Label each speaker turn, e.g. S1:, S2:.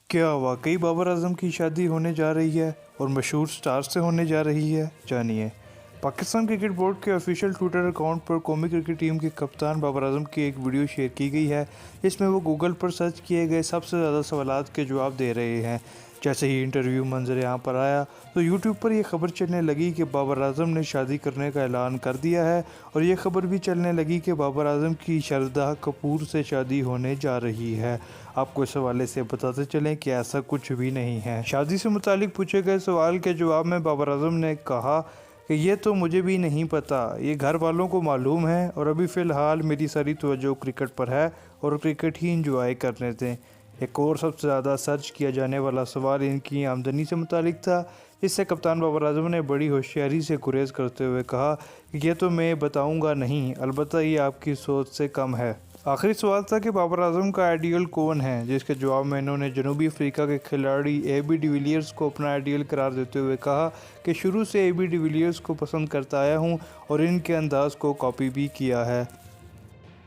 S1: क्या वाकई बाबर आजम की शादी होने जा रही है और मशहूर स्टार से होने जा रही है? जानिए। पाकिस्तान क्रिकेट बोर्ड के ऑफिशियल ट्विटर अकाउंट पर कौमी क्रिकेट टीम के कप्तान बाबर आजम की एक वीडियो शेयर की गई है, जिसमें वो गूगल पर सर्च किए गए सबसे ज़्यादा सवालात के जवाब दे रहे हैं। जैसे ही इंटरव्यू मंजर यहाँ पर आया तो यूट्यूब पर यह खबर चलने लगी कि बाबर आजम ने शादी करने का ऐलान कर दिया है, और ये खबर भी चलने लगी कि बाबर आजम की शारदा कपूर से शादी होने जा रही है। आपको इस हवाले से बताते चलें कि ऐसा कुछ भी नहीं है। शादी से मुतालिक पूछे गए सवाल के जवाब में बाबर आजम ने कहा कि ये तो मुझे भी नहीं पता, ये घर वालों को मालूम है, और अभी फ़िलहाल मेरी सारी तवज्जो क्रिकेट पर है और क्रिकेट ही इंजॉय करने दें। एक और सबसे ज़्यादा सर्च किया जाने वाला सवाल इनकी आमदनी से मुतालिक था, जिससे कप्तान बाबर आजम ने बड़ी होशियारी से गुरेज करते हुए कहा कि ये तो मैं बताऊंगा नहीं, अलबत्ता ये आपकी सोच से कम है। आखिरी सवाल था कि बाबर आजम का आइडियल कौन है, जिसके जवाब में इन्होंने जनूबी अफ्रीका के खिलाड़ी AB डिविलियर्स को अपना आइडियल करार देते हुए कहा कि शुरू से AB डिविलियर्स को पसंद करता आया हूँ और इनके अंदाज को कॉपी भी किया है।